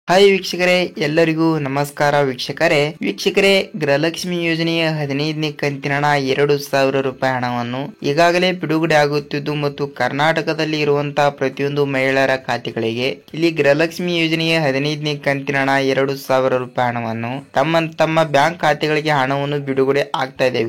Hi ವೀಕ್ಷಕರೇ, ಎಲ್ಲರಿಗೂ ನಮಸ್ಕಾರ ವೀಕ್ಷಕರೇ ಗೃಹಲಕ್ಷ್ಮಿ ಯೋಜನೆಯ 15ನೇ ಕಂತಿನ ಹಣ 2,000 ರೂಪಾಯಿ ಹಣವನ್ನು ಈಗಾಗಲೇ ಬಿಡುಗಡೆ ಆಗುತ್ತಿದ್ದು ಮತ್ತು ಕರ್ನಾಟಕದಲ್ಲಿ ಇರುವಂತಹ ಪ್ರತಿಯೊಂದು ಮಹಿಳೆಯರ ಖಾತೆಗಳಿಗೆ ಇಲ್ಲಿ ಗೃಹಲಕ್ಷ್ಮಿ ಯೋಜನೆಯ 15ನೇ ಕಂತಿನ ಹಣ 2,000 ರೂಪಾಯಿ ಹಣವನ್ನು ತಮ್ಮ ಬ್ಯಾಂಕ್ ಖಾತೆಗಳಿಗೆ ಹಣವನ್ನು ಬಿಡುಗಡೆ ಆಗ್ತಾ ಇದೆ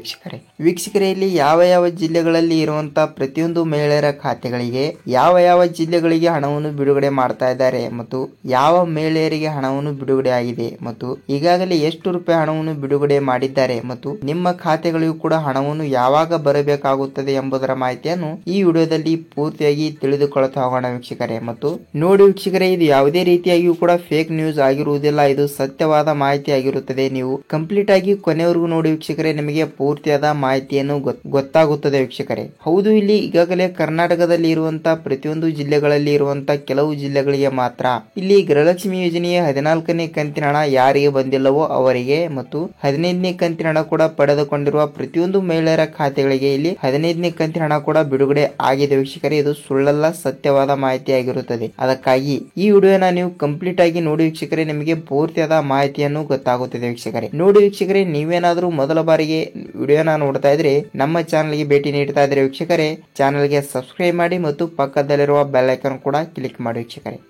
ವೀಕ್ಷಕರೇ ಇಲ್ಲಿ ಯಾವ ಜಿಲ್ಲೆಗಳಲ್ಲಿ ಇರುವಂತಹ ಪ್ರತಿಯೊಂದು ಮಹಿಳೆಯರ ಖಾತೆಗಳಿಗೆ ಯಾವ ಜಿಲ್ಲೆಗಳಿಗೆ ಹಣವನ್ನು ಬಿಡುಗಡೆ ಮಾಡ್ತಾ ಇದ್ದಾರೆ ಮತ್ತು ಯಾವ ಮಹಿಳೆಯರಿಗೆ ಹಣವನ್ನು ಬಿಡುಗಡೆ ಆಗಿದೆ ಮತ್ತು ಈಗಾಗಲೇ ಎಷ್ಟು ರೂಪಾಯಿ ಹಣವನ್ನು ಬಿಡುಗಡೆ ಮಾಡಿದ್ದಾರೆ ಮತ್ತು ನಿಮ್ಮ ಖಾತೆಗಳಿಗೂ ಕೂಡ ಹಣವನ್ನು ಯಾವಾಗ ಬರಬೇಕಾಗುತ್ತದೆ ಎಂಬುದರ ಮಾಹಿತಿಯನ್ನು ಈ ವಿಡಿಯೋದಲ್ಲಿ ಪೂರ್ತಿಯಾಗಿ ತಿಳಿದುಕೊಳ್ಳುತ್ತಾ ಹೋಗೋಣ ವೀಕ್ಷಕರೇ. ಮತ್ತು ನೋಡಿ ವೀಕ್ಷಕರೇ, ಇದು ಯಾವುದೇ ರೀತಿಯಾಗಿಯೂ ಕೂಡ ಫೇಕ್ ನ್ಯೂಸ್ ಆಗಿರುವುದಿಲ್ಲ, ಇದು ಸತ್ಯವಾದ ಮಾಹಿತಿ ಆಗಿರುತ್ತದೆ. ನೀವು ಕಂಪ್ಲೀಟ್ ಆಗಿ ಕೊನೆವರೆಗೂ ನೋಡಿ ವೀಕ್ಷಕರೇ, ನಿಮಗೆ ಪೂರ್ತಿಯಾದ ಮಾಹಿತಿಯನ್ನು ಗೊತ್ತಾಗುತ್ತದೆ ವೀಕ್ಷಕರೇ. ಹೌದು, ಇಲ್ಲಿ ಈಗಾಗಲೇ ಕರ್ನಾಟಕದಲ್ಲಿ ಇರುವಂತಹ ಪ್ರತಿಯೊಂದು ಜಿಲ್ಲೆಗಳಲ್ಲಿ ಇರುವಂತಹ ಕೆಲವು ಜಿಲ್ಲೆಗಳಿಗೆ ಮಾತ್ರ ಇಲ್ಲಿ ಗೃಹಲಕ್ಷ್ಮಿ ಯೋಜನೆಯ 14ನೇ ಕಂತಿನ ಹಣ ಯಾರಿಗೆ ಬಂದಿಲ್ಲವೋ ಅವರಿಗೆ ಮತ್ತು 15ನೇ ಕಂತಿನ ಹಣ ಕೂಡ ಪಡೆದುಕೊಂಡಿರುವ ಪ್ರತಿಯೊಂದು ಮಹಿಳೆಯರ ಖಾತೆಗಳಿಗೆ ಇಲ್ಲಿ 15ನೇ ಕಂತಿನ ಹಣ ಕೂಡ ಬಿಡುಗಡೆ ಆಗಿದೆ ವೀಕ್ಷಕರೇ. ಇದು ಸುಳ್ಳಲ್ಲ, ಸತ್ಯವಾದ ಮಾಹಿತಿ ಆಗಿರುತ್ತದೆ. ಅದಕ್ಕಾಗಿ ಈ ವಿಡಿಯೋನ ನೀವು ಕಂಪ್ಲೀಟ್ ಆಗಿ ನೋಡಿ ವೀಕ್ಷಕರೇ, ನಿಮಗೆ ಪೂರ್ತಿಯಾದ ಮಾಹಿತಿಯನ್ನು ಗೊತ್ತಾಗುತ್ತದೆ ವೀಕ್ಷಕರೇ. ನೋಡಿ ವೀಕ್ಷಕರೇ, ನೀವೇನಾದ್ರೂ ಮೊದಲ ಬಾರಿಗೆ ವಿಡಿಯೋನ ನೋಡ್ತಾ ಇದ್ರೆ ನಮ್ಮ ಚಾನಲ್ಗೆ ಭೇಟಿ ನೀಡ್ತಾ ಇದ್ರೆ ವೀಕ್ಷಕರೇ, ಚಾನಲ್ಗೆ ಸಬ್ಸ್ಕ್ರೈಬ್ ಮಾಡಿ ಮತ್ತು ಪಕ್ಕದಲ್ಲಿರುವ ಬೆಲ್ ಐಕಾನ್ ಕೂಡ ಕ್ಲಿಕ್ ಮಾಡಿ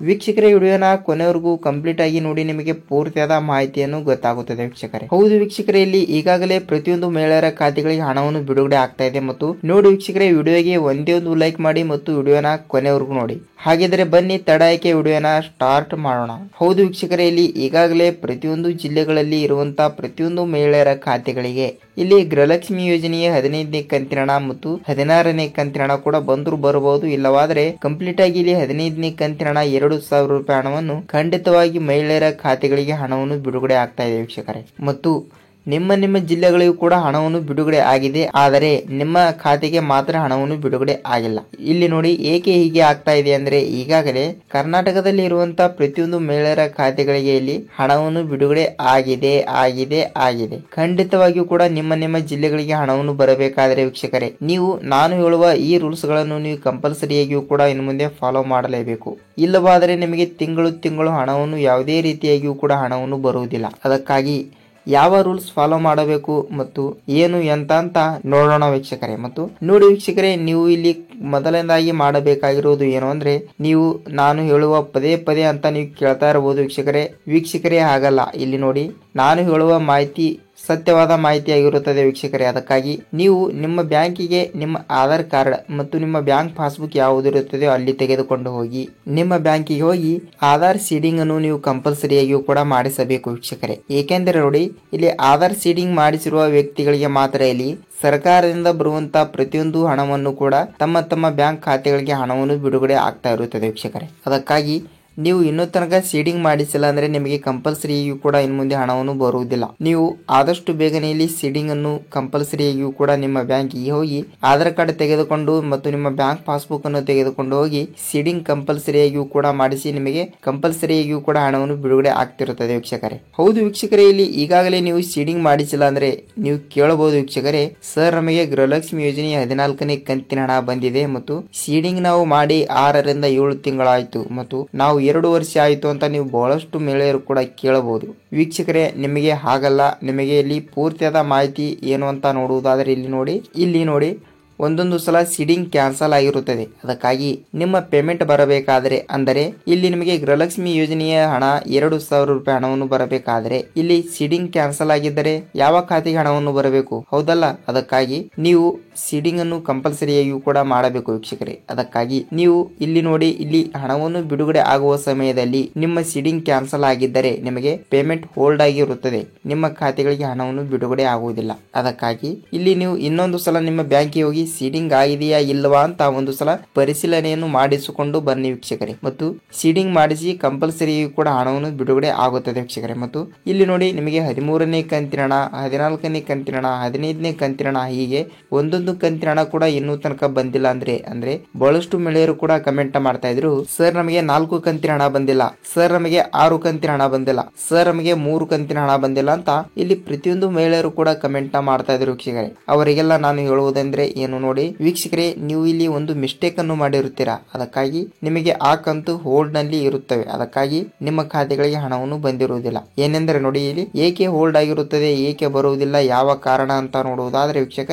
ವೀಕ್ಷಕರೇ. ವಿಡಿಯೋನ ಕೊನೆವರೆಗೂ ಕಂಪ್ಲೀಟ್ ಆಗಿ ನೋಡಿ, ನಿಮಗೆ ಪೂರ್ತಿಯಾದ ಮಾಹಿತಿಯನ್ನು ಗೊತ್ತಾಗುತ್ತದೆ ವೀಕ್ಷಕರೇ. ಹೌದು ವೀಕ್ಷಕರೇ, ಇಲ್ಲಿ ಈಗಾಗಲೇ ಪ್ರತಿಯೊಂದು ಮಹಿಳೆಯರ ಖಾತೆಗಳಿಗೆ ಹಣವನ್ನು ಬಿಡುಗಡೆ ಆಗ್ತಾ ಇದೆ ಮತ್ತು ನೋಡಿ ವೀಕ್ಷಕರೇ, ವಿಡಿಯೋಗೆ ಒಂದೇ ಒಂದು ಲೈಕ್ ಮಾಡಿ ಮತ್ತು ವಿಡಿಯೋನ ಕೊನೆವರೆಗೂ ನೋಡಿ. ಹಾಗಿದ್ರೆ ಬನ್ನಿ ತಡಾಯಕ್ಕೆ ವಿಡಿಯೋನ ಸ್ಟಾರ್ಟ್ ಮಾಡೋಣ. ಹೌದು ವೀಕ್ಷಕರೇ, ಇಲ್ಲಿ ಈಗಾಗಲೇ ಪ್ರತಿಯೊಂದು ಜಿಲ್ಲೆಗಳಲ್ಲಿ ಇರುವಂತಹ ಪ್ರತಿಯೊಂದು ಮಹಿಳೆಯರ ಖಾತೆಗಳಿಗೆ ಇಲ್ಲಿ ಗೃಹಲಕ್ಷ್ಮಿ ಯೋಜನೆಯ 15ನೇ ಕಂತಿನ ಹಣ ಮತ್ತು 16ನೇ ಕಂತಿನ ಹಣ ಕೂಡ ಬಂದ್ರು ಬರಬಹುದು, ಇಲ್ಲವಾದ್ರೆ ಕಂಪ್ಲೀಟ್ ಆಗಿ ಇಲ್ಲಿ 15ನೇ ಕಂತಿನ ಹಣ 2,000 ರೂಪಾಯಿ ಹಣವನ್ನು ಖಂಡಿತವಾಗಿ ಮಹಿಳೆಯರ ಖಾತೆಗಳಿಗೆ ಹಣವನ್ನು ಬಿಡುಗಡೆ ಆಗ್ತಾ ಇದೆ ವೀಕ್ಷಕರೇ. ಮತ್ತು ನಿಮ್ಮ ಜಿಲ್ಲೆಗಳಿಗೂ ಕೂಡ ಹಣವನ್ನು ಬಿಡುಗಡೆ ಆಗಿದೆ, ಆದರೆ ನಿಮ್ಮ ಖಾತೆಗೆ ಮಾತ್ರ ಹಣವನ್ನು ಬಿಡುಗಡೆ ಆಗಿಲ್ಲ. ಇಲ್ಲಿ ನೋಡಿ ಏಕೆ ಹೀಗೆ ಆಗ್ತಾ ಇದೆ ಅಂದ್ರೆ, ಈಗಾಗಲೇ ಕರ್ನಾಟಕದಲ್ಲಿ ಇರುವಂತಹ ಪ್ರತಿಯೊಂದು ಮಹಿಳೆಯರ ಖಾತೆಗಳಿಗೆ ಇಲ್ಲಿ ಹಣವನ್ನು ಬಿಡುಗಡೆ ಆಗಿದೆ. ಖಂಡಿತವಾಗಿಯೂ ಕೂಡ ನಿಮ್ಮ ಜಿಲ್ಲೆಗಳಿಗೆ ಹಣವನ್ನು ಬರಬೇಕಾದರೆ ವೀಕ್ಷಕರೇ, ನಾನು ಹೇಳುವ ಈ ರೂಲ್ಸ್ ಗಳನ್ನು ನೀವು ಕಂಪಲ್ಸರಿಯಾಗಿಯೂ ಕೂಡ ಇನ್ನು ಮುಂದೆ ಫಾಲೋ ಮಾಡಲೇಬೇಕು. ಇಲ್ಲವಾದರೆ ನಿಮಗೆ ತಿಂಗಳು ಹಣವನ್ನು ಯಾವುದೇ ರೀತಿಯಾಗಿಯೂ ಕೂಡ ಹಣವನ್ನು ಬರುವುದಿಲ್ಲ. ಅದಕ್ಕಾಗಿ ಯಾವ ರೂಲ್ಸ್ ಫಾಲೋ ಮಾಡಬೇಕು ಮತ್ತು ಏನು ಅಂತ ನೋಡೋಣ ವೀಕ್ಷಕರೇ. ಮತ್ತು ನೋಡಿ ವೀಕ್ಷಕರೇ, ನೀವು ಇಲ್ಲಿ ಮೊದಲನೇದಾಗಿ ಮಾಡಬೇಕಾಗಿರುವುದು ಏನು ಅಂದ್ರೆ, ನಾನು ಹೇಳುವ ಪದೇ ಅಂತ ನೀವು ಕೇಳ್ತಾ ಇರಬಹುದು ವೀಕ್ಷಕರೇ ಹಾಗಲ್ಲ. ಇಲ್ಲಿ ನೋಡಿ, ನಾನು ಹೇಳುವ ಮಾಹಿತಿ ಸತ್ಯವಾದ ಮಾಹಿತಿ ಆಗಿರುತ್ತದೆ ವೀಕ್ಷಕರೇ. ಅದಕ್ಕಾಗಿ ನೀವು ನಿಮ್ಮ ಬ್ಯಾಂಕಿಗೆ ನಿಮ್ಮ ಆಧಾರ್ ಕಾರ್ಡ್ ಮತ್ತು ನಿಮ್ಮ ಬ್ಯಾಂಕ್ ಪಾಸ್ಬುಕ್ ಯಾವುದಿರುತ್ತದೆಯೋ ಅಲ್ಲಿ ತೆಗೆದುಕೊಂಡು ಹೋಗಿ ನಿಮ್ಮ ಬ್ಯಾಂಕಿಗೆ ಹೋಗಿ ಆಧಾರ್ ಸೀಡಿಂಗ್ ಅನ್ನು ನೀವು ಕಂಪಲ್ಸರಿಯಾಗಿಯೂ ಕೂಡ ಮಾಡಿಸಬೇಕು ವೀಕ್ಷಕರೇ. ಏಕೆಂದರೆ ನೋಡಿ, ಇಲ್ಲಿ ಆಧಾರ್ ಸೀಡಿಂಗ್ ಮಾಡಿಸಿರುವ ವ್ಯಕ್ತಿಗಳಿಗೆ ಮಾತ್ರ ಇಲ್ಲಿ ಸರ್ಕಾರದಿಂದ ಬರುವಂತಹ ಪ್ರತಿಯೊಂದು ಹಣವನ್ನು ಕೂಡ ತಮ್ಮ ಬ್ಯಾಂಕ್ ಖಾತೆಗಳಿಗೆ ಹಣವನ್ನು ಬಿಡುಗಡೆ ಆಗ್ತಾ ಇರುತ್ತದೆ ವೀಕ್ಷಕರೇ. ಅದಕ್ಕಾಗಿ ನೀವು ಇನ್ನೂ ತನಕ ಸೀಡಿಂಗ್ ಮಾಡಿಸಿಲ್ಲ ಅಂದ್ರೆ ನಿಮಗೆ ಕಂಪಲ್ಸರಿಯಾಗಿಯೂ ಕೂಡ ಇನ್ನು ಮುಂದೆ ಹಣವನ್ನು ಬರುವುದಿಲ್ಲ. ನೀವು ಆದಷ್ಟು ಬೇಗನೆ ಇಲ್ಲಿ ಸೀಡಿಂಗ್ ಅನ್ನು ಕಂಪಲ್ಸರಿಯಾಗಿಯೂ ಕೂಡ ನಿಮ್ಮ ಬ್ಯಾಂಕಿಗೆ ಹೋಗಿ ಆಧಾರ್ ಕಾರ್ಡ್ ತೆಗೆದುಕೊಂಡು ಮತ್ತು ನಿಮ್ಮ ಬ್ಯಾಂಕ್ ಪಾಸ್ಬುಕ್ ಅನ್ನು ತೆಗೆದುಕೊಂಡು ಹೋಗಿ ಸೀಡಿಂಗ್ ಕಂಪಲ್ಸರಿಯಾಗಿಯೂ ಕೂಡ ಮಾಡಿಸಿ ನಿಮಗೆ ಕಂಪಲ್ಸರಿಯಾಗಿಯೂ ಕೂಡ ಹಣವನ್ನು ಬಿಡುಗಡೆ ಆಗ್ತಿರುತ್ತದೆ ವೀಕ್ಷಕರೇ. ಹೌದು ವೀಕ್ಷಕರೇ, ಇಲ್ಲಿ ಈಗಾಗಲೇ ನೀವು ಸೀಡಿಂಗ್ ಮಾಡಿಸಿಲ್ಲ ಅಂದ್ರೆ ನೀವು ಕೇಳಬಹುದು ವೀಕ್ಷಕರೇ, ಸರ್ ನಮಗೆ ಗೃಹಲಕ್ಷ್ಮಿ ಯೋಜನೆಯ 14ನೇ ಕಂತಿನ ಹಣ ಬಂದಿದೆ ಮತ್ತು ಸೀಡಿಂಗ್ ನಾವು ಮಾಡಿ 6 ರಿಂದ 7 ತಿಂಗಳಾಯ್ತು ಮತ್ತು ನಾವು 2 ವರ್ಷ ಆಯಿತು ಅಂತ ನೀವು ಬಹಳಷ್ಟು ಮಹಿಳೆಯರು ಕೂಡ ಕೇಳಬಹುದು ವೀಕ್ಷಕರೇ. ನಿಮಗೆ ಹಾಗಲ್ಲ, ನಿಮಗೆ ಇಲ್ಲಿ ಪೂರ್ತಿಯಾದ ಮಾಹಿತಿ ಏನು ಅಂತ ನೋಡುವುದಾದರೆ ಇಲ್ಲಿ ನೋಡಿ ಒಂದೊಂದು ಸಲ ಸೀಡಿಂಗ್ ಕ್ಯಾನ್ಸಲ್ ಆಗಿರುತ್ತದೆ. ಅದಕ್ಕಾಗಿ ನಿಮ್ಮ ಪೇಮೆಂಟ್ ಬರಬೇಕಾದರೆ ಅಂದರೆ ಇಲ್ಲಿ ನಿಮಗೆ ಗೃಹಲಕ್ಷ್ಮಿ ಯೋಜನೆಯ ಹಣ 2,000 ರೂಪಾಯಿ ಹಣವನ್ನು ಬರಬೇಕಾದರೆ ಇಲ್ಲಿ ಸೀಡಿಂಗ್ ಕ್ಯಾನ್ಸಲ್ ಆಗಿದ್ದರೆ ಯಾವ ಖಾತೆಗೆ ಹಣವನ್ನು ಬರಬೇಕು, ಹೌದಲ್ಲ? ಅದಕ್ಕಾಗಿ ನೀವು ಸೀಡಿಂಗ್ ಅನ್ನು ಕಂಪಲ್ಸರಿಯಾಗಿಯೂ ಕೂಡ ಮಾಡಬೇಕು ವೀಕ್ಷಕರೇ. ಅದಕ್ಕಾಗಿ ನೀವು ಇಲ್ಲಿ ನೋಡಿ, ಇಲ್ಲಿ ಹಣವನ್ನು ಬಿಡುಗಡೆ ಆಗುವ ಸಮಯದಲ್ಲಿ ನಿಮ್ಮ ಸೀಡಿಂಗ್ ಕ್ಯಾನ್ಸಲ್ ಆಗಿದ್ದರೆ ನಿಮಗೆ ಪೇಮೆಂಟ್ ಹೋಲ್ಡ್ ಆಗಿರುತ್ತದೆ, ನಿಮ್ಮ ಖಾತೆಗಳಿಗೆ ಹಣವನ್ನು ಬಿಡುಗಡೆ ಆಗುವುದಿಲ್ಲ. ಅದಕ್ಕಾಗಿ ಇಲ್ಲಿ ನೀವು ಇನ್ನೊಂದು ಸಲ ನಿಮ್ಮ ಬ್ಯಾಂಕಿಗೆ ಹೋಗಿ ಸೀಡಿಂಗ್ ಆಗಿದೆಯಾ ಇಲ್ಲವಾ ಅಂತ ಒಂದು ಸಲ ಪರಿಶೀಲನೆಯನ್ನು ಮಾಡಿಸಿಕೊಂಡು ಬನ್ನಿ ವೀಕ್ಷಕರೇ. ಮತ್ತು ಸೀಡಿಂಗ್ ಮಾಡಿಸಿ ಕಂಪಲ್ಸರಿ ಕೂಡ ಹಣವನ್ನು ಬಿಡುಗಡೆ ಆಗುತ್ತದೆ ವೀಕ್ಷಕರೇ. ಮತ್ತು ಇಲ್ಲಿ ನೋಡಿ, ನಿಮಗೆ 13ನೇ ಕಂತಿನ ಹಣ, 14ನೇ ಕಂತಿನ ಹಣ, 15ನೇ ಕಂತಿನ ಹಣ, ಹೀಗೆ ಒಂದೊಂದು ಕಂತಿನ ಹಣ ಕೂಡ ಇನ್ನೂ ತನಕ ಬಂದಿಲ್ಲ ಅಂದ್ರೆ ಬಹಳಷ್ಟು ಮಹಿಳೆಯರು ಕೂಡ ಕಮೆಂಟ್ ಮಾಡ್ತಾ ಇದ್ರು, ಸರ್ ನಮಗೆ 4 ಕಂತಿನ ಹಣ ಬಂದಿಲ್ಲ, ಸರ್ ನಮಗೆ 6 ಕಂತಿನ ಹಣ ಬಂದಿಲ್ಲ, ಸರ್ ನಮಗೆ 3 ಕಂತಿನ ಹಣ ಬಂದಿಲ್ಲ ಅಂತ ಇಲ್ಲಿ ಪ್ರತಿಯೊಂದು ಮಹಿಳೆಯರು ಕೂಡ ಕಮೆಂಟ್ ಮಾಡ್ತಾ ಇದ್ರು ವೀಕ್ಷಕರೇ. ಅವರಿಗೆಲ್ಲ ನಾನು ಹೇಳುವುದಂದ್ರೆ ಏನು ನೋಡಿ ವೀಕ್ಷಕರೇ, ನೀವು ಇಲ್ಲಿ ಒಂದು ಮಿಸ್ಟೇಕ್ ಅನ್ನು ಮಾಡಿರುತ್ತೀರಾ. ಅದಕ್ಕಾಗಿ ನಿಮಗೆ ಆ ಕಂತು ಹೋಲ್ಡ್ ನಲ್ಲಿ ಇರುತ್ತವೆ. ಅದಕ್ಕಾಗಿ ನಿಮ್ಮ ಖಾತೆಗಳಿಗೆ ಹಣವನ್ನು ಬಂದಿರುವುದಿಲ್ಲ. ಏನೆಂದರೆ ನೋಡಿ, ಇಲ್ಲಿ ಏಕೆ ಹೋಲ್ಡ್ ಆಗಿರುತ್ತದೆ, ಏಕೆ ಬರುವುದಿಲ್ಲ, ಯಾವ ಕಾರಣ ಅಂತ ನೋಡುವುದಾದ್ರೆ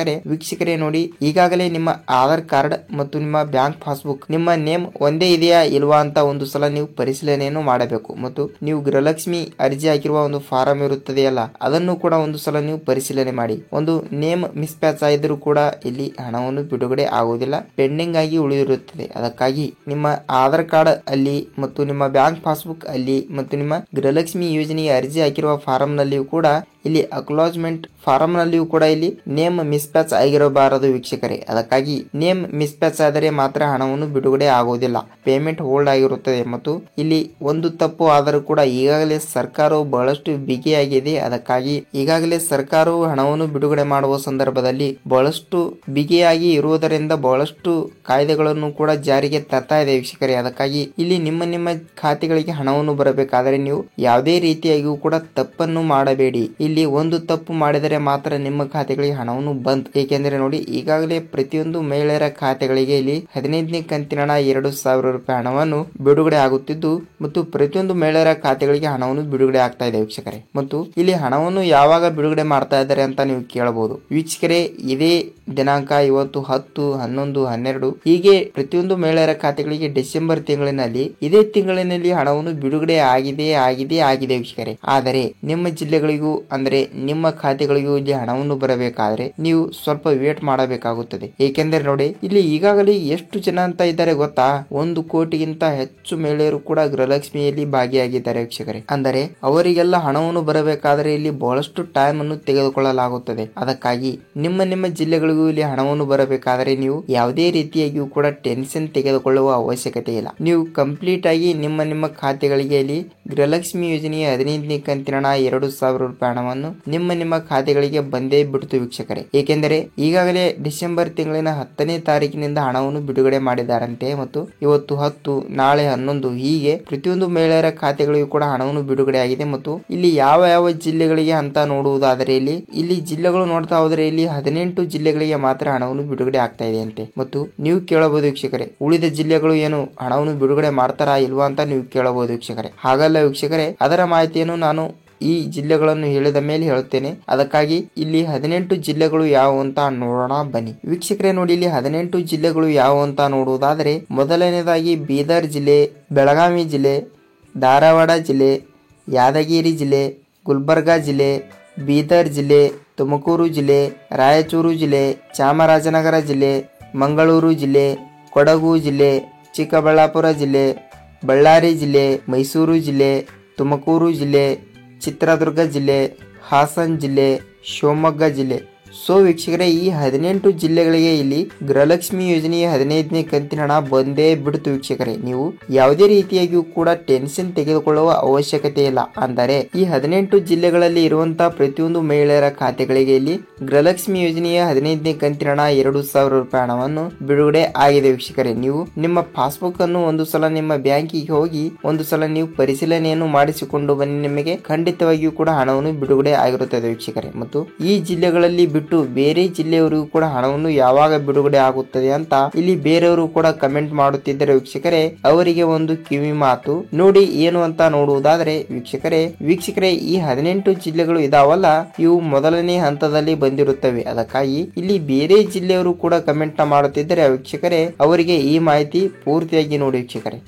ವೀಕ್ಷಕರೇ ನೋಡಿ, ಈಗಾಗಲೇ ನಿಮ್ಮ ಆಧಾರ್ ಕಾರ್ಡ್ ಮತ್ತು ನಿಮ್ಮ ಬ್ಯಾಂಕ್ ಪಾಸ್ಬುಕ್ ನಿಮ್ಮ ನೇಮ್ ಒಂದೇ ಇದೆಯಾ ಇಲ್ವಾ ಅಂತ ಒಂದು ಸಲ ನೀವು ಪರಿಶೀಲನೆಯನ್ನು ಮಾಡಬೇಕು. ಮತ್ತು ನೀವು ಗೃಹಲಕ್ಷ್ಮಿ ಅರ್ಜಿ ಹಾಕಿರುವ ಒಂದು ಫಾರಂ ಇರುತ್ತದೆಯಲ್ಲ, ಅದನ್ನು ಕೂಡ ಒಂದು ಸಲ ನೀವು ಪರಿಶೀಲನೆ ಮಾಡಿ. ಒಂದು ನೇಮ್ ಮಿಸ್ಪ್ಯಾಚ್ ಆದರೂ ಕೂಡ ಇಲ್ಲಿ ಹಣವನ್ನು ಬಿಡುಗಡೆ ಆಗುವುದಿಲ್ಲ, ಪೆಂಡಿಂಗ್ ಆಗಿ ಉಳಿದಿರುತ್ತದೆ. ಅದಕ್ಕಾಗಿ ನಿಮ್ಮ ಆಧಾರ್ ಕಾರ್ಡ್ ಅಲ್ಲಿ ಮತ್ತು ನಿಮ್ಮ ಬ್ಯಾಂಕ್ ಪಾಸ್ಬುಕ್ ಅಲ್ಲಿ ಮತ್ತು ನಿಮ್ಮ ಗೃಹಲಕ್ಷ್ಮಿ ಯೋಜನೆಗೆ ಅರ್ಜಿ ಹಾಕಿರುವ ಫಾರಂ ನಲ್ಲಿಯೂ ಕೂಡ ಇಲ್ಲಿ ಅಕ್ನಾಲಜ್ಮೆಂಟ್ ಫಾರಂ ನಲ್ಲಿಯೂ ಕೂಡ ಇಲ್ಲಿ ನೇಮ್ ಮಿಸ್ಪ್ಯಾಚ್ ಆಗಿರಬಾರದು ವೀಕ್ಷಕರೇ. ಅದಕ್ಕಾಗಿ ನೇಮ್ ಮಿಸ್ಪ್ಯಾಚ್ ಆದರೆ ಮಾತ್ರ ಹಣವನ್ನು ಬಿಡುಗಡೆ ಆಗುವುದಿಲ್ಲ, ಪೇಮೆಂಟ್ ಹೋಲ್ಡ್ ಆಗಿರುತ್ತದೆ. ಮತ್ತು ಇಲ್ಲಿ ಒಂದು ತಪ್ಪು ಆದರೂ ಕೂಡ ಈಗಾಗಲೇ ಸರ್ಕಾರವು ಬಹಳಷ್ಟು ಬಿಗಿಯಾಗಿದೆ. ಅದಕ್ಕಾಗಿ ಈಗಾಗಲೇ ಸರ್ಕಾರವು ಹಣವನ್ನು ಬಿಡುಗಡೆ ಮಾಡುವ ಸಂದರ್ಭದಲ್ಲಿ ಬಹಳಷ್ಟು ಬಿಗಿಯಾಗಿ ಇರುವುದರಿಂದ ಬಹಳಷ್ಟು ಕಾಯ್ದೆಗಳನ್ನು ಕೂಡ ಜಾರಿಗೆ ತರ್ತಾ ಇದೆ ವೀಕ್ಷಕರೇ. ಅದಕ್ಕಾಗಿ ಇಲ್ಲಿ ನಿಮ್ಮ ಖಾತೆಗಳಿಗೆ ಹಣವನ್ನು ಬರಬೇಕಾದರೆ ನೀವು ಯಾವುದೇ ರೀತಿಯಾಗಿಯೂ ಕೂಡ ತಪ್ಪನ್ನು ಮಾಡಬೇಡಿ. ಇಲ್ಲಿ ಒಂದು ತಪ್ಪು ಮಾಡಿದರೆ ಮಾತ್ರ ನಿಮ್ಮ ಖಾತೆಗಳಿಗೆ ಹಣವನ್ನು ಬಂದ್. ಏಕೆಂದರೆ ನೋಡಿ, ಈಗಾಗಲೇ ಪ್ರತಿಯೊಂದು ಮಹಿಳೆಯರ ಖಾತೆಗಳಿಗೆ ಇಲ್ಲಿ 15ನೇ ಕಂತಿನ ಹಣ 2,000 ರೂಪಾಯಿ ಹಣವನ್ನು ಬಿಡುಗಡೆ ಆಗುತ್ತಿದ್ದು ಮತ್ತು ಪ್ರತಿಯೊಂದು ಮಹಿಳೆಯರ ಖಾತೆಗಳಿಗೆ ಹಣವನ್ನು ಬಿಡುಗಡೆ ಆಗ್ತಾ ಇದೆ ವೀಕ್ಷಕರೇ. ಮತ್ತು ಇಲ್ಲಿ ಹಣವನ್ನು ಯಾವಾಗ ಬಿಡುಗಡೆ ಮಾಡ್ತಾ ಇದ್ದಾರೆ ಅಂತ ನೀವು ಕೇಳಬಹುದು ವೀಕ್ಷಕರೇ. ಇದೇ ದಿನಾಂಕ ಇವತ್ತು 10, 11, 12 ಹೀಗೆ ಪ್ರತಿಯೊಂದು ಮಹಿಳೆಯರ ಖಾತೆಗಳಿಗೆ ಡಿಸೆಂಬರ್ ತಿಂಗಳಿನಲ್ಲಿ ಇದೇ ತಿಂಗಳಿನಲ್ಲಿ ಹಣವನ್ನು ಬಿಡುಗಡೆ ಆಗಿದೆ ವೀಕ್ಷಕರೇ. ಆದರೆ ನಿಮ್ಮ ಜಿಲ್ಲೆಗಳಿಗೂ ಅಂದ್ರೆ ನಿಮ್ಮ ಖಾತೆಗಳಿಗೂ ಇಲ್ಲಿ ಹಣವನ್ನು ಬರಬೇಕಾದ್ರೆ ನೀವು ಸ್ವಲ್ಪ ವೇಟ್ ಮಾಡಬೇಕಾಗುತ್ತದೆ. ಏಕೆಂದರೆ ನೋಡಿ, ಇಲ್ಲಿ ಈಗಾಗಲೇ ಎಷ್ಟು ಜನ ಅಂತ ಇದ್ದಾರೆ ಗೊತ್ತಾ? 1 ಕೋಟಿಗಿಂತ ಹೆಚ್ಚು ಮಹಿಳೆಯರು ಕೂಡ ಗೃಹಲಕ್ಷ್ಮಿಯಲ್ಲಿ ಭಾಗಿಯಾಗಿದ್ದಾರೆ ವೀಕ್ಷಕರೇ. ಅಂದರೆ ಅವರಿಗೆಲ್ಲ ಹಣವನ್ನು ಬರಬೇಕಾದ್ರೆ ಇಲ್ಲಿ ಬಹಳಷ್ಟು ಟೈಮ್ ಅನ್ನು ತೆಗೆದುಕೊಳ್ಳಲಾಗುತ್ತದೆ. ಅದಕ್ಕಾಗಿ ನಿಮ್ಮ ಜಿಲ್ಲೆಗಳಿಗೂ ಇಲ್ಲಿ ಹಣವನ್ನು ಬರಬೇಕಾದರೆ ನೀವು ಯಾವುದೇ ರೀತಿಯಾಗಿಯೂ ಕೂಡ ಟೆನ್ಷನ್ ತೆಗೆದುಕೊಳ್ಳುವ ಅವಶ್ಯಕತೆ ಇಲ್ಲ. ನೀವು ಕಂಪ್ಲೀಟ್ ಆಗಿ ನಿಮ್ಮ ಖಾತೆಗಳಿಗೆ ಇಲ್ಲಿ ಗೃಹಲಕ್ಷ್ಮಿ ಯೋಜನೆಯ 15ನೇ ಕಂತಿನ ಹಣ 2,000 ರೂಪಾಯಿ ಹಣವನ್ನು ನಿಮ್ಮ ಖಾತೆಗಳಿಗೆ ಬಂದೇ ಬಿಡ್ತು ವೀಕ್ಷಕರೇ. ಏಕೆಂದರೆ ಈಗಾಗಲೇ ಡಿಸೆಂಬರ್ ತಿಂಗಳಿನ 10ನೇ ತಾರೀಕಿನಿಂದ ಹಣವನ್ನು ಬಿಡುಗಡೆ ಮಾಡಿದ್ದಾರಂತೆ. ಮತ್ತು ಇವತ್ತು 10, ನಾಳೆ 11 ಹೀಗೆ ಪ್ರತಿಯೊಂದು ಮಹಿಳೆಯರ ಖಾತೆಗಳಿಗೂ ಕೂಡ ಹಣವನ್ನು ಬಿಡುಗಡೆ ಆಗಿದೆ. ಮತ್ತು ಇಲ್ಲಿ ಯಾವ ಜಿಲ್ಲೆಗಳಿಗೆ ಅಂತ ನೋಡುವುದಾದರೆ ಇಲ್ಲಿ ಜಿಲ್ಲೆಗಳು ನೋಡ್ತಾ ಹೋದರೆ ಇಲ್ಲಿ 18 ಜಿಲ್ಲೆಗಳಿಗೆ ಮಾತ್ರ ಹಣವನ್ನು ಬಿಡುಗಡೆ ಆಗ್ತಾ ಇದೆ ಅಂತೆ. ಮತ್ತು ನೀವು ಕೇಳಬಹುದು ವೀಕ್ಷಕರೇ, ಉಳಿದ ಜಿಲ್ಲೆಗಳು ಏನು ಹಣವನ್ನು ಬಿಡುಗಡೆ ಮಾಡ್ತಾರಾ ಇಲ್ವಾ ಅಂತ ನೀವು ಕೇಳಬಹುದು ವೀಕ್ಷಕರೇ. ಹಾಗಲ್ಲ ವೀಕ್ಷಕರೇ, ಅದರ ಮಾಹಿತಿಯನ್ನು ನಾನು ಈ ಜಿಲ್ಲೆಗಳನ್ನು ಹೇಳಿದ ಮೇಲೆ ಹೇಳುತ್ತೇನೆ. ಅದಕ್ಕಾಗಿ ಇಲ್ಲಿ 18 ಜಿಲ್ಲೆಗಳು ಯಾವುವು ಅಂತ ನೋಡೋಣ ಬನ್ನಿ ವೀಕ್ಷಕರೇ. ನೋಡಿ, ಇಲ್ಲಿ 18 ಜಿಲ್ಲೆಗಳು ಯಾವುವು ಅಂತ ನೋಡುವುದಾದರೆ ಮೊದಲನೇದಾಗಿ ಬೀದರ್ ಜಿಲ್ಲೆ, ಬೆಳಗಾವಿ ಜಿಲ್ಲೆ, ಧಾರವಾಡ ಜಿಲ್ಲೆ, ಯಾದಗಿರಿ ಜಿಲ್ಲೆ, ಗುಲ್ಬರ್ಗಾ ಜಿಲ್ಲೆ, ಬೀದರ್ ಜಿಲ್ಲೆ, ತುಮಕೂರು ಜಿಲ್ಲೆ, ರಾಯಚೂರು ಜಿಲ್ಲೆ, ಚಾಮರಾಜನಗರ ಜಿಲ್ಲೆ, ಮಂಗಳೂರು ಜಿಲ್ಲೆ, ಕೊಡಗು ಜಿಲ್ಲೆ, ಚಿಕ್ಕಬಳ್ಳಾಪುರ ಜಿಲ್ಲೆ, ಬಳ್ಳಾರಿ ಜಿಲ್ಲೆ, ಮೈಸೂರು ಜಿಲ್ಲೆ, ತುಮಕೂರು ಜಿಲ್ಲೆ, ಚಿತ್ರದುರ್ಗ ಜಿಲ್ಲೆ, ಹಾಸನ್ ಜಿಲ್ಲೆ, ಶಿವಮೊಗ್ಗ ಜಿಲ್ಲೆ. ಸೊ ವೀಕ್ಷಕರೇ, ಈ 18 ಜಿಲ್ಲೆಗಳಿಗೆ ಇಲ್ಲಿ ಗೃಹಲಕ್ಷ್ಮಿ ಯೋಜನೆಯ 15ನೇ ಕಂತಿನ ಹಣ ಬಂದೇ ಬಿಡ್ತು ವೀಕ್ಷಕರೇ. ನೀವು ಯಾವುದೇ ರೀತಿಯಾಗಿಯೂ ಕೂಡ ಟೆನ್ಷನ್ ತೆಗೆದುಕೊಳ್ಳುವ ಅವಶ್ಯಕತೆ ಇಲ್ಲ. ಅಂದರೆ ಈ 18 ಜಿಲ್ಲೆಗಳಲ್ಲಿ ಇರುವಂತಹ ಪ್ರತಿಯೊಂದು ಮಹಿಳೆಯರ ಖಾತೆಗಳಿಗೆ ಇಲ್ಲಿ ಗೃಹಲಕ್ಷ್ಮಿ ಯೋಜನೆಯ 15ನೇ ಕಂತಿನ ಹಣ 2,000 ರೂಪಾಯಿ ಹಣವನ್ನು ಬಿಡುಗಡೆ ಆಗಿದೆ ವೀಕ್ಷಕರೇ. ನೀವು ನಿಮ್ಮ ಪಾಸ್ಬುಕ್ ಅನ್ನು ಒಂದು ಸಲ ನಿಮ್ಮ ಬ್ಯಾಂಕಿಗೆ ಹೋಗಿ ಒಂದು ಸಲ ನೀವು ಪರಿಶೀಲನೆಯನ್ನು ಮಾಡಿಸಿಕೊಂಡು ಬನ್ನಿ, ನಿಮಗೆ ಖಂಡಿತವಾಗಿಯೂ ಕೂಡ ಹಣವನ್ನು ಬಿಡುಗಡೆ ಆಗಿರುತ್ತದೆ ವೀಕ್ಷಕರೇ. ಮತ್ತು ಈ ಜಿಲ್ಲೆಗಳಲ್ಲಿ ಬಿಟ್ಟು ಬೇರೆ ಜಿಲ್ಲೆಯವರಿಗೂ ಕೂಡ ಹಣವನ್ನು ಯಾವಾಗ ಬಿಡುಗಡೆ ಆಗುತ್ತದೆ ಅಂತ ಇಲ್ಲಿ ಬೇರೆಯವರು ಕೂಡ ಕಮೆಂಟ್ ಮಾಡುತ್ತಿದ್ದರೆ ವೀಕ್ಷಕರೇ, ಅವರಿಗೆ ಒಂದು ಕಿವಿ ಮಾತು ನೋಡಿ ಏನು ಅಂತ ನೋಡುವುದಾದ್ರೆ ವೀಕ್ಷಕರೇ ಈ 18 ಜಿಲ್ಲೆಗಳು ಇದಾವಲ್ಲ, ಇವು ಮೊದಲನೇ ಹಂತದಲ್ಲಿ ಬಂದಿರುತ್ತವೆ. ಅದಕ್ಕಾಗಿ ಇಲ್ಲಿ ಬೇರೆ ಜಿಲ್ಲೆಯವರು ಕೂಡ ಕಮೆಂಟ್ ಮಾಡುತ್ತಿದ್ದರೆ ವೀಕ್ಷಕರೇ, ಅವರಿಗೆ ಈ ಮಾಹಿತಿ ಪೂರ್ತಿಯಾಗಿ ನೋಡಿ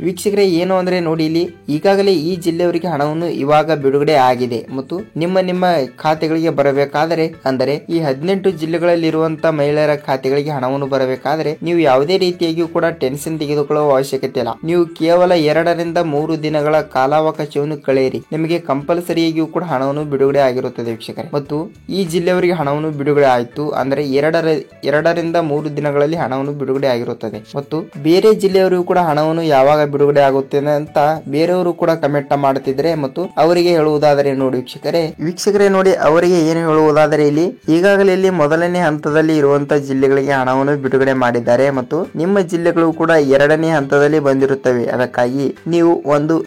ವೀಕ್ಷಕರೇ. ಏನು ಅಂದ್ರೆ ನೋಡಿ, ಇಲ್ಲಿ ಈಗಾಗಲೇ ಈ ಜಿಲ್ಲೆಯವರಿಗೆ ಹಣವನ್ನು ಇವಾಗ ಬಿಡುಗಡೆ ಆಗಿದೆ. ಮತ್ತು ನಿಮ್ಮ ಖಾತೆಗಳಿಗೆ ಬರಬೇಕಾದರೆ ಅಂದರೆ ಈ 18 ಜಿಲ್ಲೆಗಳಲ್ಲಿ ಇರುವಂತಹ ಮಹಿಳೆಯರ ಖಾತೆಗಳಿಗೆ ಹಣವನ್ನು ಬರಬೇಕಾದ್ರೆ ನೀವು ಯಾವುದೇ ರೀತಿಯಾಗಿಯೂ ಕೂಡ ಟೆನ್ಷನ್ ತೆಗೆದುಕೊಳ್ಳುವ ಅವಶ್ಯಕತೆ ಇಲ್ಲ. ನೀವು ಕೇವಲ 2 ರಿಂದ 3 ದಿನಗಳ ಕಾಲಾವಕಾಶವನ್ನು ಕಳೆಯಿರಿ, ನಿಮಗೆ ಕಂಪಲ್ಸರಿಯಾಗಿಯೂ ಕೂಡ ಹಣವನ್ನು ಬಿಡುಗಡೆ ಆಗಿರುತ್ತದೆ ವೀಕ್ಷಕರೇ. ಮತ್ತು ಈ ಜಿಲ್ಲೆಯವರಿಗೆ ಹಣವನ್ನು ಬಿಡುಗಡೆ ಆಯಿತು ಅಂದ್ರೆ 2 ರಿಂದ 3 ದಿನಗಳಲ್ಲಿ ಹಣವನ್ನು ಬಿಡುಗಡೆ ಆಗಿರುತ್ತದೆ. ಮತ್ತು ಬೇರೆ ಜಿಲ್ಲೆಯವರಿಗೂ ಕೂಡ ಹಣವನ್ನು ಯಾವಾಗ ಬಿಡುಗಡೆ ಆಗುತ್ತದೆ ಅಂತ ಬೇರೆಯವರು ಕೂಡ ಕಮೆಂಟ್ ಮಾಡುತ್ತಿದ್ರೆ ಮತ್ತು ಅವರಿಗೆ ಹೇಳುವುದಾದರೆ ನೋಡಿ ವೀಕ್ಷಕರೇ ನೋಡಿ, ಅವರಿಗೆ ಏನು ಹೇಳುವುದಾದರೆ ಇಲ್ಲಿ ಈಗಾಗಲೇ ಈಗಾಗಲೇ ಇಲ್ಲಿ ಮೊದಲನೇ ಹಂತದಲ್ಲಿ ಇರುವಂತಹ ಜಿಲ್ಲೆಗಳಿಗೆ ಹಣವನ್ನು ಬಿಡುಗಡೆ ಮಾಡಿದ್ದಾರೆ ಮತ್ತು ನಿಮ್ಮ ಜಿಲ್ಲೆಗಳು ಕೂಡ ಎರಡನೇ ಹಂತದಲ್ಲಿ ಬಂದಿರುತ್ತವೆ. ಅದಕ್ಕಾಗಿ ನೀವು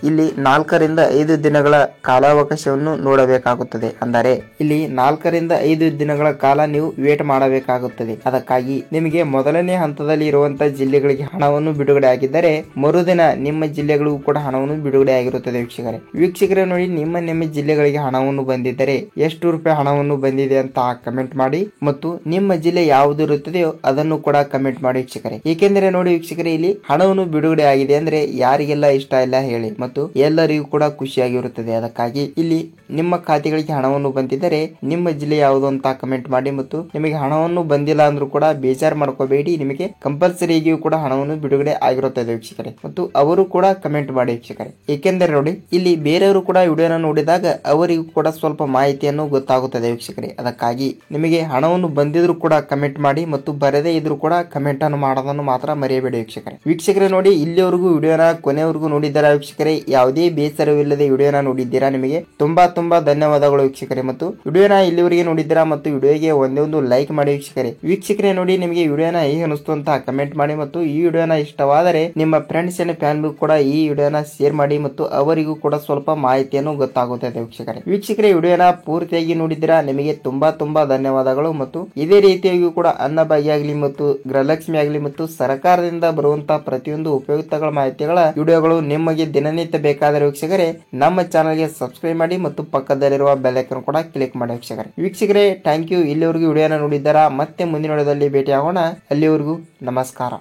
ಇಲ್ಲಿ 4 ರಿಂದ 5 ದಿನಗಳ ಕಾಲಾವಕಾಶವನ್ನು ನೋಡಬೇಕಾಗುತ್ತದೆ. ಅಂದರೆ ಇಲ್ಲಿ 4 ರಿಂದ 5 ದಿನಗಳ ಕಾಲ ನೀವು ವೇಟ್ ಮಾಡಬೇಕಾಗುತ್ತದೆ. ಅದಕ್ಕಾಗಿ ನಿಮಗೆ ಮೊದಲನೇ ಹಂತದಲ್ಲಿ ಇರುವಂತಹ ಜಿಲ್ಲೆಗಳಿಗೆ ಹಣವನ್ನು ಬಿಡುಗಡೆ ಆಗಿದ್ದರೆ ಮರುದಿನ ನಿಮ್ಮ ಜಿಲ್ಲೆಗಳಿಗೂ ಕೂಡ ಹಣವನ್ನು ಬಿಡುಗಡೆ ಆಗಿರುತ್ತದೆ. ವೀಕ್ಷಕರೇ ನೋಡಿ, ನಿಮ್ಮ ಜಿಲ್ಲೆಗಳಿಗೆ ಹಣವನ್ನು ಬಂದಿದ್ದರೆ ಎಷ್ಟು ರೂಪಾಯಿ ಹಣವನ್ನು ಬಂದಿದೆ ಅಂತ ಕಮೆಂಟ್ ಮಾಡಿ ಮತ್ತು ನಿಮ್ಮ ಜಿಲ್ಲೆ ಯಾವುದು ಇರುತ್ತದೆಯೋ ಅದನ್ನು ಕೂಡ ಕಮೆಂಟ್ ಮಾಡಿ ವೀಕ್ಷಕರೇ. ಏಕೆಂದರೆ ನೋಡಿ ವೀಕ್ಷಕರೇ, ಇಲ್ಲಿ ಹಣವನ್ನು ಬಿಡುಗಡೆ ಆಗಿದೆ ಅಂದ್ರೆ ಯಾರಿಗೆಲ್ಲ ಇಷ್ಟ ಇಲ್ಲ ಹೇಳಿ ಮತ್ತು ಎಲ್ಲರಿಗೂ ಕೂಡ ಖುಷಿಯಾಗಿರುತ್ತದೆ. ಅದಕ್ಕಾಗಿ ಇಲ್ಲಿ ನಿಮ್ಮ ಖಾತೆಗಳಿಗೆ ಹಣವನ್ನು ಬಂದಿದ್ದರೆ ನಿಮ್ಮ ಜಿಲ್ಲೆ ಯಾವುದು ಅಂತ ಕಮೆಂಟ್ ಮಾಡಿ ಮತ್ತು ನಿಮಗೆ ಹಣವನ್ನು ಬಂದಿಲ್ಲ ಅಂದ್ರೂ ಕೂಡ ಬೇಜಾರು ಮಾಡ್ಕೋಬೇಡಿ, ನಿಮಗೆ ಕಂಪಲ್ಸರಿಯಾಗಿಯೂ ಕೂಡ ಹಣವನ್ನು ಬಿಡುಗಡೆ ಆಗಿರುತ್ತದೆ ವೀಕ್ಷಕರೇ. ಮತ್ತು ಅವರು ಕೂಡ ಕಮೆಂಟ್ ಮಾಡಿ ವೀಕ್ಷಕರೇ. ಏಕೆಂದರೆ ನೋಡಿ, ಇಲ್ಲಿ ಬೇರೆಯವರು ಕೂಡ ವಿಡಿಯೋನ ನೋಡಿದಾಗ ಅವರಿಗೂ ಕೂಡ ಸ್ವಲ್ಪ ಮಾಹಿತಿಯನ್ನು ಗೊತ್ತಾಗುತ್ತದೆ ವೀಕ್ಷಕರೇ. ಅದಕ್ಕಾಗಿ ನಿಮಗೆ ಹಣವನ್ನು ಬಂದಿದ್ರು ಕೂಡ ಕಮೆಂಟ್ ಮಾಡಿ ಮತ್ತು ಬರದೇ ಇದ್ರು ಕೂಡ ಕಮೆಂಟ್ ಅನ್ನು ಮಾಡೋದನ್ನು ಮಾತ್ರ ಮರೆಯಬೇಡಿ ವೀಕ್ಷಕರೇ. ನೋಡಿ, ಇಲ್ಲಿವರೆಗೂ ವಿಡಿಯೋನ ಕೊನೆವರೆಗೂ ನೋಡಿದ್ದೀರಾ ವೀಕ್ಷಕರೇ. ಯಾವುದೇ ಬೇಸರವಿಲ್ಲದೆ ವಿಡಿಯೋನ ನೋಡಿದ್ದೀರಾ, ನಿಮಗೆ ತುಂಬಾ ಧನ್ಯವಾದಗಳು ವೀಕ್ಷಕರೇ. ಮತ್ತು ವಿಡಿಯೋನ ಇಲ್ಲಿವರೆಗೆ ನೋಡಿದ್ದೀರಾ ಮತ್ತು ವಿಡಿಯೋಗೆ ಒಂದೇ ಲೈಕ್ ಮಾಡಿ ವೀಕ್ಷಕರೇ. ನೋಡಿ, ನಿಮಗೆ ವಿಡಿಯೋನ ಹೇಗೆ ಅನಿಸ್ತು ಅಂತ ಕಮೆಂಟ್ ಮಾಡಿ ಮತ್ತು ಈ ವಿಡಿಯೋನ ಇಷ್ಟವಾದರೆ ನಿಮ್ಮ ಫ್ರೆಂಡ್ಸ್ ಅಂಡ್ ಫ್ಯಾಮಿಲಿ ಕೂಡ ಈ ವಿಡಿಯೋನ ಶೇರ್ ಮಾಡಿ ಮತ್ತು ಅವರಿಗೂ ಕೂಡ ಸ್ವಲ್ಪ ಮಾಹಿತಿಯನ್ನು ಗೊತ್ತಾಗುತ್ತದೆ ವೀಕ್ಷಕರೇ. ವಿಡಿಯೋನ ಪೂರ್ತಿಯಾಗಿ ನೋಡಿದ್ದೀರಾ, ನಿಮಗೆ ತುಂಬಾ ಧನ್ಯವಾದಗಳು. ಮತ್ತು ಇದೇ ರೀತಿಯಾಗಿ ಕೂಡ ಅನ್ನಭಾಗ್ಯ ಆಗಲಿ ಮತ್ತು ಗೃಹಲಕ್ಷ್ಮಿ ಆಗಲಿ ಮತ್ತು ಸರ್ಕಾರದಿಂದ ಬರುವಂತಹ ಪ್ರತಿಯೊಂದು ಉಪಯುಕ್ತಗಳ ಮಾಹಿತಿಗಳ ವಿಡಿಯೋಗಳು ನಿಮಗೆ ದಿನನಿತ್ಯ ಬೇಕಾದರೆ ವೀಕ್ಷಕರೇ ನಮ್ಮ ಚಾನಲ್ಗೆ ಸಬ್ಸ್ಕ್ರೈಬ್ ಮಾಡಿ ಮತ್ತು ಪಕ್ಕದಲ್ಲಿರುವ ಬೆಲ್ ಐಕಾನ್ ಕೂಡ ಕ್ಲಿಕ್ ಮಾಡಿ ವೀಕ್ಷಕರೇ. Thank you. ಇಲ್ಲಿವರೆಗೂ ವಿಡಿಯೋನ ನೋಡಿದ್ದಾರಾ. ಮತ್ತೆ ಮುಂದಿನ ವಿಡಿಯೋದಲ್ಲಿ ಭೇಟಿ ಆಗೋಣ. ಅಲ್ಲಿವರೆಗೂ ನಮಸ್ಕಾರ.